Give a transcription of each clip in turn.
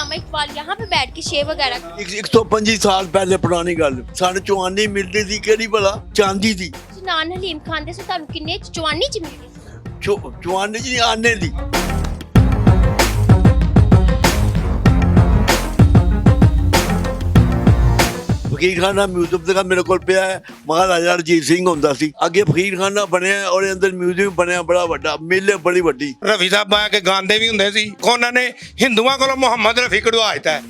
इलामा इकबाल यहाँ पे बैठ के शेर वगैरह 125 साल पहले पुरानी गल सानू चवानी मिलती थी केड़ी भला चांदी दी नान हलीम खांदे से ਤੁਹਾਨੂੰ ਕਿੰਨੇ ਚਵਾਨੀ ਚ ਮਿਲੀ चवानी जी आने दी फकीरखाना म्यूजियम तक मेरे को पिया है महाराजा रजीत सिंह होंदा सी अगे फकीरखाना बनया और अंदर म्यूजियम बनया बड़ा बड़ा मेले बड़ी बड़ी रफी साहब आ के गांदे भी हुंदे सी ਉਹਨਾਂ ਨੇ ਹਿੰਦੂਆਂ ਕੋਲੋਂ ਮੁਹੰਮਦ ਰਫੀ ਕਢਵਾ ਦਿੱਤਾ ਹੈ।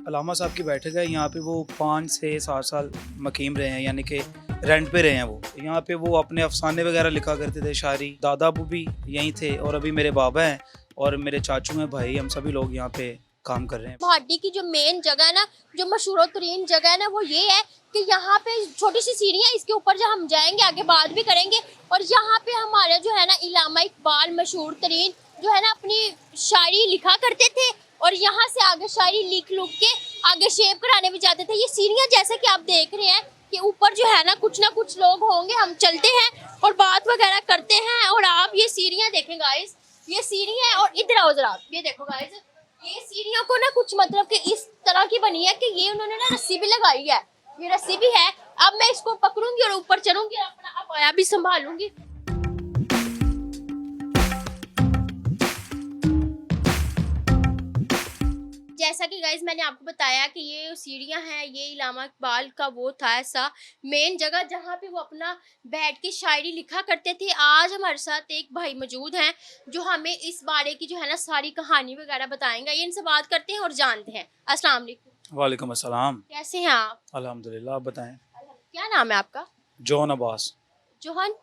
अलामा साहब की बैठक है यहाँ पे। वो 5 से 7 साल मकीम रहे हैं, यानी कि रेंट पे रहे हैं। वो यहाँ पे वो अपने अफसाने वगैरह लिखा करते थे, शायरी। दादा अबू भी यहीं थे और अभी मेरे बाबा हैं और मेरे चाचू हैं, भाई। हम सभी लोग यहाँ पे काम कर रहे हैं। मोहाली की जो मेन जगह है ना, जो मशहूर तरीन जगह है ना, वो ये है कि यहाँ पे छोटी सी सीढ़ियाँ, इसके ऊपर जब हम जाएंगे आगे बात भी करेंगे। और यहाँ पे हमारा जो है ना इलामा इकबाल मशहूर तरीन जो है ना अपनी शायरी लिखा करते थे और यहाँ से आगे शायरी लिख लुक के आगे शेव कराने भी जाते थे। ये सीढ़ियाँ जैसे कि आप देख रहे हैं कि ऊपर जो है ना कुछ लोग होंगे। हम चलते हैं और बात वगैरह करते हैं। और आप ये सीढ़ियाँ देखें गाइस, ये सीढ़ियाँ हैं और इधर आओ जरा, आप ये देखो गाइस, ये सीढ़ियों को ना कुछ मतलब कि इस तरह की बनी है कि ये उन्होंने ना रस्सी भी लगाई है, ये रस्सी भी है। अब मैं इसको पकड़ूंगी और ऊपर चढ़ूंगी और अपना अपाया भी संभालूंगी। जैसा कि गाइज मैंने आपको बताया कि ये सीढ़ियाँ हैं, ये इलामा इकबाल का वो था ऐसा मेन जगह जहाँ पे वो अपना बैठ के शायरी लिखा करते थे। आज हमारे साथ एक भाई मौजूद हैं जो हमें इस बारे की जो है ना सारी कहानी वगैरह बताएंगे। ये इनसे बात करते हैं और जानते हैं। अस्सलाम वालेकुम। वालेकुम अस्सलाम। कैसे हैं आप? अल्हम्दुलिल्लाह। आप बताएं। क्या नाम है आपका? John Abbas. Johan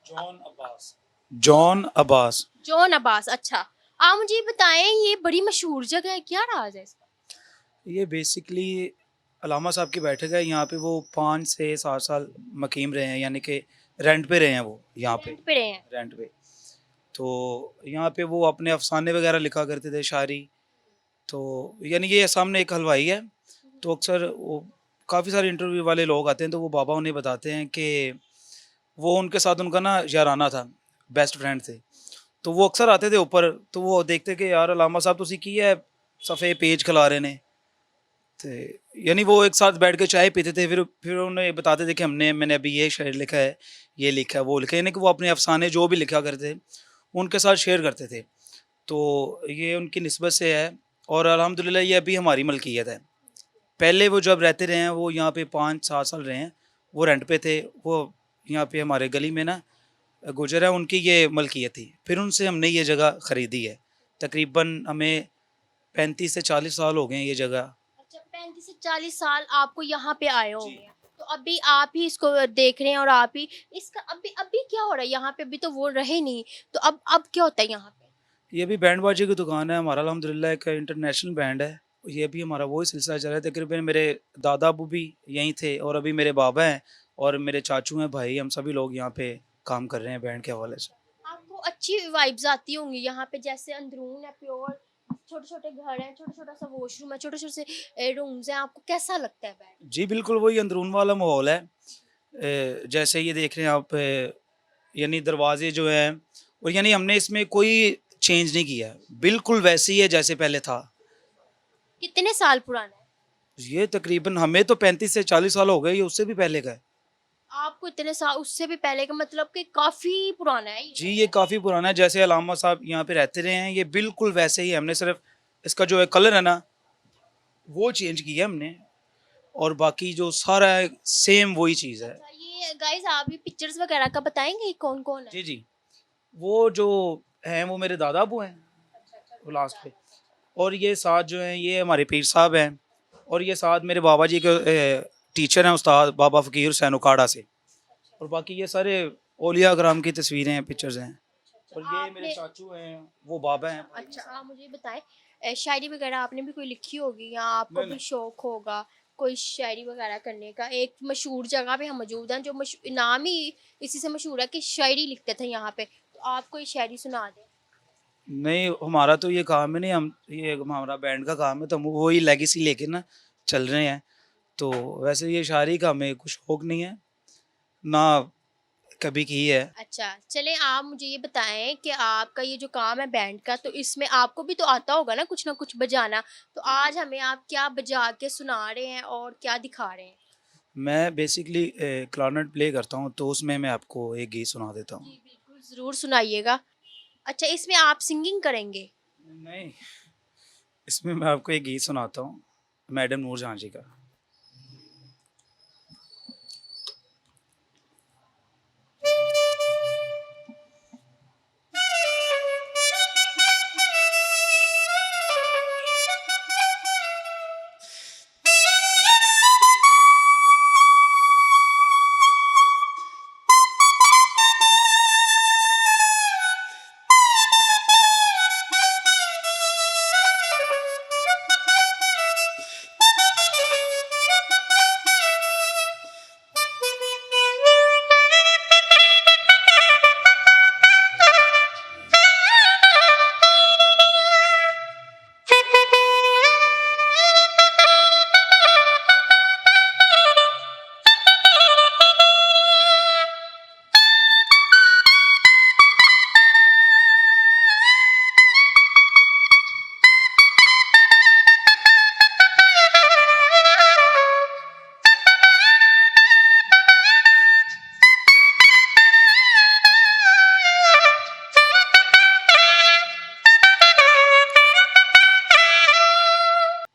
John Abbas. John Abbas. John Abbas. अच्छा, आप मुझे बताएं, ये बड़ी मशहूर जगह है, क्या राज है इसका? ये बेसिकली अलामा साहब की बैठक है यहाँ पे। वो 5 से 7 साल मकीम रहे हैं, यानी कि रेंट पे रहे हैं। वो यहाँ पे रेंट पे रहे हैं। रेंट पे। तो यहाँ पे वो अपने अफसाने वगैरह लिखा करते थे, शायरी। तो यानी ये सामने एक हलवाई है, तो अक्सर वो काफ़ी सारे इंटरव्यू वाले लोग आते हैं, तो वो बाबा उन्हें बताते हैं कि वो उनके साथ उनका ना याराना था, बेस्ट फ्रेंड थे। तो वो अक्सर आते थे ऊपर, तो वो देखते कि यार अलामा साहब तुसी की है सफ़े पेज खिला रहे ने। तो यानी वो एक साथ बैठ के चाय पीते थे। फिर उन्हें बताते थे कि मैंने अभी ये शेर लिखा है, ये लिखा है, वो लिखा है। यानी कि वो अपने अफसाने जो भी लिखा करते थे उनके साथ शेयर करते थे। तो ये उनकी निस्बत से है और अल्हम्दुलिल्लाह ये अभी हमारी मलकियत है। पहले वो जब रहते रहे हैं, वो यहाँ पे 5-7 साल रहे हैं, वो रेंट पे थे। वो यहाँ पे हमारे गली में ना गुजर है, उनकी ये मलकियत थी। फिर उनसे हमने ये जगह ख़रीदी है। तकरीबन हमें 35 से 40 साल हो गए हैं ये जगह। अच्छा, 35 से 40 साल आपको यहाँ पे आए होंगे। तो अभी आप ही इसको देख रहे हैं और आप ही इसका अभी क्या हो रहा है यहाँ पे? अभी तो वो रहे नहीं, तो अब क्या होता है यहाँ पे? ये भी बैंड बाजे की दुकान है हमारा। अल्हम्दुलिल्लाह एक इंटरनेशनल बैंड है। ये भी हमारा वही सिलसिला चल रहा है। तकरीबन मेरे दादा अबू भी यहीं थे और अभी मेरे बाबा हैं और मेरे चाचू हैं, भाई। हम सभी लोग यहाँ पे काम कर रहे हैं बैंड के हवाले से। आपको अच्छी वाइब्स आती होंगी यहाँ पे, जैसे अंदरून है प्योर, छोटे छोटे घर हैं, छोटा छोटा सा वॉशरूम है, छोटे छोटे से रूम्स हैं। आपको कैसा लगता है बैठ? जी बिल्कुल वही अंदरून वाला माहौल है। जैसे ये देख रहे हैं आप, यानी दरवाजे जो हैं, और यानी हमने इसमें कोई चेंज नहीं किया, बिल्कुल वैसे ही है जैसे पहले था। कितने साल पुराना है? ये तकरीबन हमें तो 35 से 40 साल हो गए, ये उससे भी पहले का है। आपको इतने साल, उससे भी पहले का मतलब कि काफी पुराना है ये। जी ये काफ़ी पुराना है। जैसे अलामा साहब यहाँ पे रहते रहे हैं, ये बिल्कुल वैसे ही है। हमने सिर्फ इसका जो है कलर है ना वो चेंज किया हमने, और बाकी जो सारा है सेम वही चीज़ है। अच्छा, ये गाइस आप भी पिक्चर्स वगैरह का बताएंगे कौन कौन है? जी जी, वो जो हैं वो मेरे दादा अबू हैं, वो लास्ट पे। और ये साथ जो हैं ये हमारे पीर साहब हैं, और ये साथ मेरे बाबा जी के टीचर हैं, उस्ताद बाबा फ़कीर हुसैन उकाड़ा से। और बाकी ये सारे औलिया कराम की तस्वीरें हैं, पिक्चर्स हैं। और ये मेरे चाचू हैं, वो बाबा हैं। अच्छा, आप मुझे बताएं, शायरी वगैरह आपने भी कोई लिखी होगी या आपको नहीं, भी शौक होगा कोई शायरी वगैरह करने का? एक मशहूर जगह पे हम मौजूद हैं जो नाम ही इसी से मशहूर है कि शायरी लिखते थे यहाँ पे। तो आप कोई शायरी सुना दें। नहीं, हमारा तो ये काम है नहीं, हम ये हमारा बैंड का काम है, तो हम वही लेगेसी लेके ना चल रहे हैं। तो वैसे ये शायरी का हमें कुछ शौक नहीं है, ना कभी की है। अच्छा, चलें आप मुझे ये बताएं कि आपका ये जो काम है बैंड का, तो इसमें आपको भी तो आता होगा ना कुछ बजाना। तो आज हमें आप क्या बजा के सुना रहे हैं और क्या दिखा रहे हैं? मैं बेसिकली क्लारनेट प्ले करता हूँ, तो उसमें मैं आपको एक गीत सुना देता हूँ। जी बिल्कुल, ज़रूर सुनाइएगा। अच्छा, इसमें आप सिंगिंग करेंगे? नहीं, इसमें मैं आपको एक गीत सुनाता हूँ, मैडम नूरजहां जी का।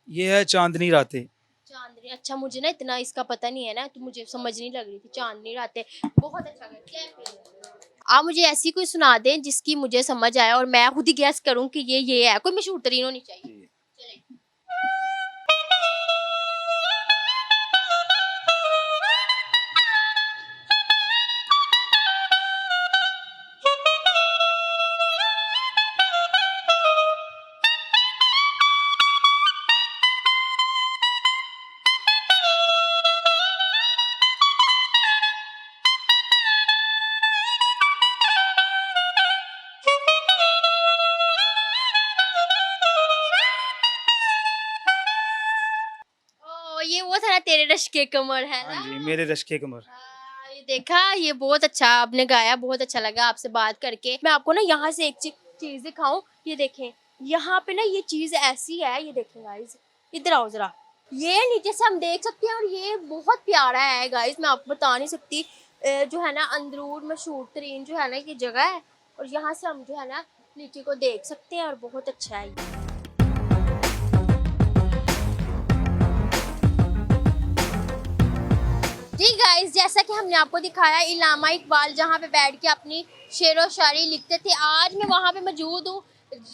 ये है चांदनी रातें। चांदनी, अच्छा मुझे ना इतना इसका पता नहीं है ना, तो मुझे समझ नहीं लग रही थी। चांदनी रातें बहुत अच्छा लगा। आप मुझे ऐसी कोई सुना दें जिसकी मुझे समझ आए और मैं खुद ही गैस करूं कि ये है। कोई मशहूर तरीन होनी चाहिए। चलें। ओ, ये वो था ना, तेरे रश के कमर, है हाँ ना? जी, मेरे रश के कमर। हाँ, ये देखा, ये बहुत अच्छा आपने गाया, बहुत अच्छा लगा आपसे बात करके। मैं आपको ना यहाँ से एक चीज दिखाऊं, ये देखें, यहाँ पे ना ये चीज ऐसी है, ये देखें गाइस, इधर आओ जरा। ये नीचे से हम देख सकते हैं और ये बहुत प्यारा है गाइस, मैं आपको बता नहीं सकती। जो है ना अंदरूर मशहूर तरीन जो है ना ये जगह है, और यहाँ से हम जो है ना नीचे को देख सकते हैं और बहुत अच्छा है ये। जी गाइस, जैसा कि हमने आपको दिखाया इल्लामा इकबाल जहाँ पे बैठ के अपनी शेर व शायरी लिखते थे, आज मैं वहाँ पे मौजूद हूँ,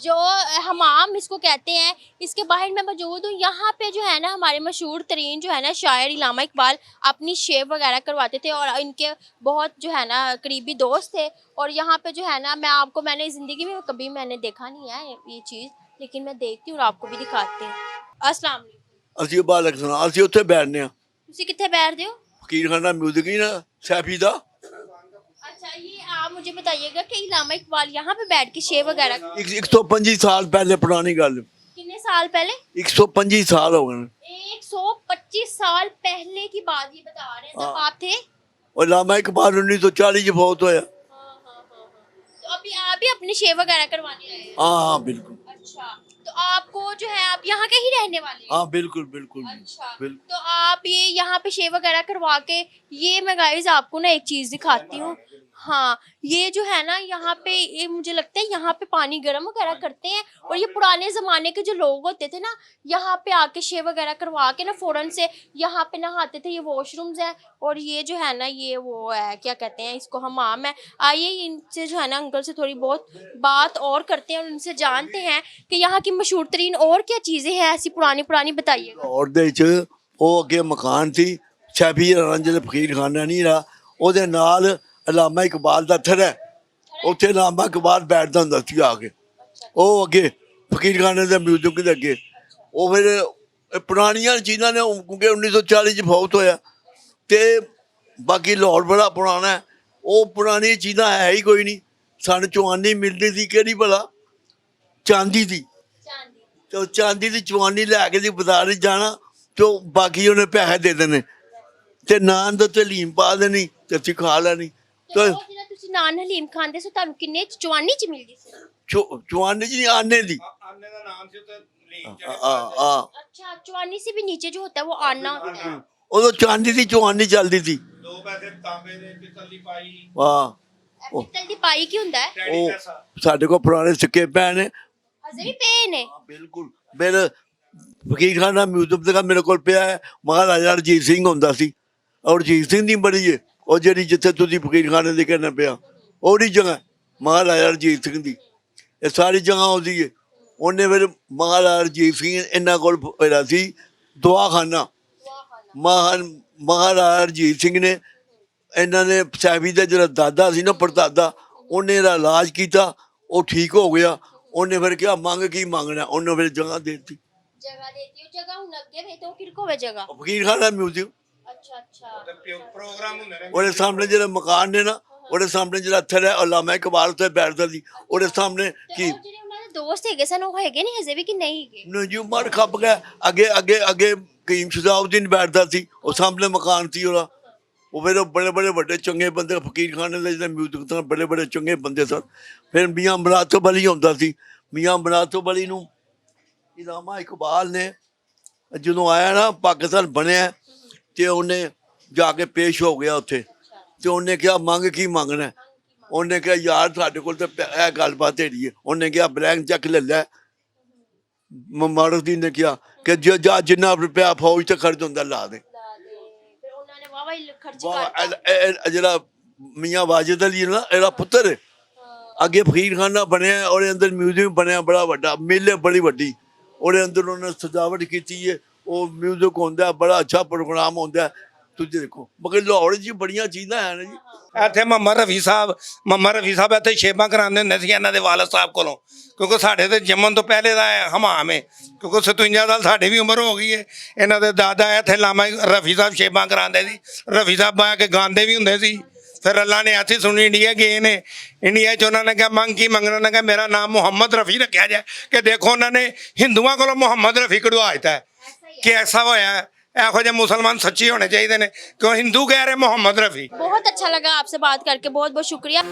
जो हमाम इसको कहते हैं, इसके बाहर मैं मौजूद हूँ। यहाँ पे जो है ना हमारे मशहूर तरीन जो है ना शायर इल्लामा इकबाल अपनी शेव वगैरह करवाते थे और इनके बहुत जो है ना करीबी दोस्त थे। और यहाँ पे जो है ना मैंने ज़िंदगी में कभी मैंने देखा नहीं है ये चीज़, लेकिन मैं देखती हूँ और आपको भी दिखाती हूँ। अस्सलाम वालेकुम। ਅਸੀਂ ਬਾਲਕ ਸੁਣਾ ਅਸੀਂ ਉੱਥੇ ਬੈਠਨੇ ਆ तुसी कित्थे बैठते हो? ਫਕੀਰਖਾਨਾ ਮਿਊਜ਼ਿਕ ਹੀ ਨਾ ਸੈਫੀ ਦਾ अच्छा, ये आप मुझे बताइएगा कि इल्लामा इकबाल यहाँ पे बैठ के शेर वगैरह 125 साल ਪਹਿਲੇ ਪੁਰਾਣੀ ਗੱਲ कितने साल पहले? 125 साल हो गए 125 साल पहले की बात ये बता रहे हैं, तब आप थे? और लामा इकबाल 1940 ਚ ਫੌਤ ਹੋਇਆ हाँ। तो अभी आप भी अपने शेर वगैरह करवाने आए हैं? हाँ बिल्कुल अच्छा, तो आपको जो है आप यहाँ के ही रहने वाले हैं? हाँ बिल्कुल बिल्कुल अच्छा, बिल्कुल तो आप ये यहाँ पे शेव वगैरह करवा के, ये मैं गाइस आपको ना एक चीज दिखाती हूँ। हाँ, ये जो है ना यहाँ पे, ये मुझे लगता है यहाँ पे पानी गर्म वगैरह करते हैं, और ये पुराने ज़माने के जो लोग होते थे ना, यहाँ पे आके शेव वगैरह करवा के ना फ़ौरन से यहाँ पे नहाते थे। ये वॉशरूम्स हैं, और ये जो है ना ये वो है, क्या कहते हैं इसको, हमाम है। आइए इनसे जो है ना अंकल से थोड़ी बहुत बात और करते हैं और उनसे जानते हैं कि यहाँ की मशहूर तरीन और क्या चीज़ें हैं ऐसी पुरानी बताइएगा। और ਦੇ ਚ ਉਹ ਅੱਗੇ ਮਕਾਨ ਸੀ ਸੈਫੀ ਰੰਜਲ ਫਕੀਰਖਾਨਾ ਨਹੀਂ ਰਹਾ ਉਹਦੇ ਨਾਲ ਅਲਾਮਾ ਇਕਬਾਲ ਦਾ ਥੜਾ ਉੱਥੇ ਅਲਾਮਾ ਇਕਬਾਲ ਬੈਠਦਾ ਹੁੰਦਾ ਸੀ ਆ ਕੇ ਉਹ ਅੱਗੇ ਫਕੀਰਖਾਨੇ ਦੇ ਮਿਊਜ਼ਿਕ ਦੇ ਅੱਗੇ ਉਹ ਫਿਰ ਇਹ ਪੁਰਾਣੀਆਂ ਚੀਜ਼ਾਂ ਨੇ ਕਿਉਂਕਿ 1940 ਚ ਫੌਤ ਹੋਇਆ ਤੇ ਬਾਕੀ ਲਾਹੌਰ ਬੜਾ ਪੁਰਾਣਾ ਹੈ ਉਹ ਪੁਰਾਣੀ ਚੀਜ਼ਾਂ ਹੈ ਹੀ ਕੋਈ ਨਹੀਂ ਸਾਨੂੰ ਚਵਾਨੀ ਮਿਲਦੀ ਸੀ ਕਿਹੜੀ ਭਲਾ ਚਾਂਦੀ ਦੀ ਤੇ ਉਹ ਚਾਂਦੀ ਦੀ ਚਵਾਨੀ ਲੈ ਕੇ ਦੀ ਬਾਜ਼ਾਰ ਵਿੱਚ ਜਾਣਾ ਤੇ ਬਾਕੀ ਉਹਨੇ ਪੈਸੇ ਦੇ ਦੇਣੇ ਤੇ ਨਾਨ ਦੇ ਉੱਤੇ ਲੀਮ ਪਾ ਦੇਣੀ ਤੇ ਅਸੀਂ ਖਾ ਲੈਣੀ ਤੇ ਨਾਨ ਹਲੀਮ ਖਾਂਦੇ ਸੀ ਤੁਹਾਨੂੰ ਕਿੰਨੇ ਜਵਾਨੀ ਚ ਮਿਲਦੀ ਸੀ? ਚਵਾਨੀ ਜੀ ਆਨੇ ਦੀ ਆਨੇ ਦਾ ਨਾਮ ਸੀ ਤੇ ਲੀਨ अच्छा चवानी से भी नीचे जो होता है वो आना होता है। ਉਦੋਂ ਚਾਂਦੀ ਦੀ ਚਵਾਨੀ ਚੱਲਦੀ ਸੀ। 2 ਪੈਸੇ ਤਾਂਬੇ ਦੇ ਪਿੱਤਲ ਦੀ ਪਾਈ ਵਾਹ पित्तल दी पाई की ਹੁੰਦਾ है? ਟੈਡੀ ਉਹ ਪੈਸਾ ਸਾਡੇ ਕੋਲ ਪੁਰਾਣੇ ਸਿੱਕੇ ਪਏ ਨੇ। ਅਜੇ ਵੀ ਪਏ ਨੇ? ਬਿਲਕੁਲ ਮੇਰੇ ਫਕੀਰਖਾਨਾ ਮਿਊਜ਼ੀਅਮ ਦਾ ਮੇਰੇ ਕੋਲ ਪਿਆ ਹੈ। ਮਹਾਰਾਜਾ ਰਣਜੀਤ ਸਿੰਘ ਹੁੰਦਾ ਸੀ ਔਰ ਰਣਜੀਤ ਸਿੰਘ ਦੀ ਬੜੀ ਹੈ ਉਹ ਜਿਹੜੀ ਜਿੱਥੇ ਤੁਸੀਂ ਫਕੀਰਖਾਨੇ ਦੇ ਕਹਿੰਦੇ ਪਿਆ ਉਹਦੀ ਜਗ੍ਹਾ ਮਹਾਰਾਜਾ ਰਣਜੀਤ ਸਿੰਘ ਦੀ ਇਹ ਸਾਰੀ ਜਗ੍ਹਾ ਉਹਦੀ ਹੈ। ਉਹਨੇ ਫਿਰ ਮਹਾਰਾਜਾ ਰਣਜੀਤ ਸਿੰਘ ਇਹਨਾਂ ਕੋਲ ਹੋਇਆ ਸੀ ਦਵਾਖਾਨਾ। ਮਹਾਰਾਜਾ ਰਣਜੀਤ ਸਿੰਘ ਨੇ ਇਹਨਾਂ ਨੇ ਸਾਹਿਬੀ ਦਾ ਜਿਹੜਾ ਦਾਦਾ ਸੀ ਨਾ ਪੜਦਾਦਾ ਉਹਨੇ ਇਹਦਾ ਇਲਾਜ ਕੀਤਾ ਉਹ ਠੀਕ ਹੋ ਗਿਆ। ਉਹਨੇ ਫਿਰ ਕਿਹਾ ਮੰਗ ਕੀ ਮੰਗਣਾ ਉਹਨੇ ਫਿਰ ਜਗ੍ਹਾ ਦੇ ਦਿੱਤੀ ਜਗ੍ਹਾ ਦੇਤੀ ਉਹ ਜਗ੍ਹਾ ਹੁਣ ਅੱਗੇ ਵੇ ਤਾਂ ਕਿਰ ਕੋ ਵੇ ਜਗ੍ਹਾ? ਫਕੀਰਖਾਨਾ ਮਿਊਜ਼ੀਅਮ ਅੱਛਾ ਅੱਛਾ ਤੇ ਪ੍ਰੋਗਰਾਮ ਹੁੰਦੇ ਨੇ ਉਹਦੇ ਸਾਹਮਣੇ ਜਿਹੜਾ ਮਕਾਨ ਨੇ ਨਾ ਉਹਦੇ ਸਾਹਮਣੇ ਜਿਹੜਾ ਥਰ ਹੈ ਅਲਾਮਾ ਇਕਬਾਲ ਤੇ ਬੈਠਦਾ ਸੀ ਉਹਦੇ ਸਾਹਮਣੇ ਤੇ ਕੀ ਉਹ ਜਿਹੜੇ ਉਹਨਾਂ ਦੇ ਦੋਸਤ ਹੈਗੇ ਸਨ ਉਹ ਹੈਗੇ ਨਹੀਂ ਹਜੇ ਵੀ ਕਿ ਨਹੀਂ ਹੈਗੇ? ਨਜੂ ਮਰ ਖੱਪ ਗਿਆ ਅੱਗੇ ਅੱਗੇ ਅੱਗੇ ਕਰੀਮ ਸ਼ਜ਼ਾਉਦੀਨ ਬੈਠਦਾ ਸੀ ਉਹ ਸਾਹਮਣੇ ਮਕਾਨ ਸੀ ਉਹਦਾ। ਉਹ ਫਿਰ ਬੜੇ ਬੜੇ ਵੱਡੇ ਚੰਗੇ ਬੰਦੇ ਫਕੀਰਖਾਨੇ ਦੇ ਜਿਹੜੇ ਮਿਊਜ਼ਿਕ ਤੋਂ ਬੜੇ ਬੜੇ ਚੰਗੇ ਬੰਦੇ ਸਨ। ਫਿਰ ਮੀਆਂ ਬਰਾਤੋ ਬਲੀ ਹੁੰਦਾ ਸੀ। ਮੀਆਂ ਬਰਾਤੋ ਬਲੀ ਨੂੰ ਇਲਾਮਾ ਇਕਬਾਲ ਨੇ ਜਦੋਂ ਆਇਆ ਨਾ ਪਾਕਿਸਤਾਨ ਬਣਿਆ ਤੇ ਉਹਨੇ ਜਾ ਕੇ ਪੇਸ਼ ਹੋ ਗਿਆ ਉੱਥੇ ਤੇ ਉਹਨੇ ਕਿਹਾ ਮੰਗ ਕੀ ਮੰਗਣਾ? ਉਹਨੇ ਕਿਹਾ ਯਾਰ ਸਾਡੇ ਕੋਲ ਤਾਂ ਇਹ ਗੱਲਬਾਤ ਹੈਗੀ ਹੈ। ਉਹਨੇ ਕਿਹਾ ਬਲੈਂਕ ਚੈੱਕ ਲੈ ਲੈ। ਮਾਰੂਦੀਨ ਨੇ ਕਿਹਾ ਕਿ ਜਾ ਜਿੰਨਾ ਰੁਪਇਆ ਫੌਜ ਤੇ ਖਰਚ ਹੁੰਦਾ ਲਾ ਦੇ। ਫਿਰ ਉਹਨਾਂ ਨੇ ਵਾਵਾ ਹੀ ਖਰਚ ਵਾਹ ਕਰਤਾ। ਇਹ ਜਿਹੜਾ ਮੀਆਂ ਵਾਜਿਦ ਅਲੀ ਨਾ ਇਹਦਾ ਪੁੱਤਰ ਹੈ। ਅੱਗੇ ਫਕੀਰਖਾਨਾ ਬਣਿਆ ਉਹਦੇ ਅੰਦਰ ਮਿਊਜ਼ੀਅਮ ਬਣਿਆ ਬੜਾ ਵੱਡਾ ਮੇਲੇ ਬੜੀ ਵੱਡੀ ਉਹਦੇ ਅੰਦਰ ਉਹਨੇ ਸਜਾਵਟ ਕੀਤੀ ਹੈ। ਉਹ ਮਿਊਜ਼ਿਕ ਹੁੰਦਾ ਬੜਾ ਅੱਛਾ ਪ੍ਰੋਗਰਾਮ ਹੁੰਦਾ ਤੁਸੀਂ ਦੇਖੋ। ਮਗਰ ਲਾਹੌਰ 'ਚ ਬੜੀਆਂ ਚੀਜ਼ਾਂ ਹਨ ਜੀ। ਇੱਥੇ ਮੁਹੰਮਦ ਰਫੀ ਸਾਹਿਬ ਇੱਥੇ ਸ਼ੇਬਾਂ ਕਰਾਉਂਦੇ ਹੁੰਦੇ ਸੀ ਇਹਨਾਂ ਦੇ ਵਾਲਦ ਸਾਹਿਬ ਕੋਲੋਂ ਕਿਉਂਕਿ ਸਾਡੇ ਤੇ ਜੰਮਣ ਤੋਂ ਪਹਿਲੇ ਦਾ ਹਮਾਮ ਹੈ ਕਿਉਂਕਿ 57 ਸਾਲ ਸਾਡੀ ਵੀ ਉਮਰ ਹੋ ਗਈ ਹੈ। ਇਹਨਾਂ ਦੇ ਦਾਦਾ ਇੱਥੇ ਲਾਮਾ ਰਫੀ ਸਾਹਿਬ ਸ਼ੇਬਾਂ ਕਰਾਉਂਦੇ ਸੀ। ਰਫੀ ਸਾਹਿਬ ਆ ਕੇ ਗਾਉਂਦੇ ਵੀ ਹੁੰਦੇ ਸੀ। ਫਿਰ ਅੱਲਾ ਨੇ ਇੱਥੇ ਸੁਣੀ ਇੰਡੀਆ ਗਏ ਨੇ। ਇੰਡੀਆ 'ਚ ਉਹਨਾਂ ਨੇ ਕਿਹਾ ਮੰਗ ਕੀ ਮੰਗਣਾ? ਉਹਨਾਂ ਕਿਹਾ ਮੇਰਾ ਨਾਮ ਮੁਹੰਮਦ ਰਫੀ ਰੱਖਿਆ ਜਾਏ ਕਿ ਦੇਖੋ ਉਹਨਾਂ ਨੇ ਹਿੰਦੂਆਂ ਕੋਲੋਂ ਮੁਹੰਮਦ ਰਫੀ ਕਢਵਾ ਦਿੱਤਾ ਕਿ ਐਸਾ ਹੋਇਆ। ਇਹੋ ਜਿਹੇ मुसलमान सच्चे होने चाहिए ने क्यों हिंदू कह रहे मोहम्मद रफी। बहुत अच्छा लगा आपसे बात करके बहुत बहुत शुक्रिया।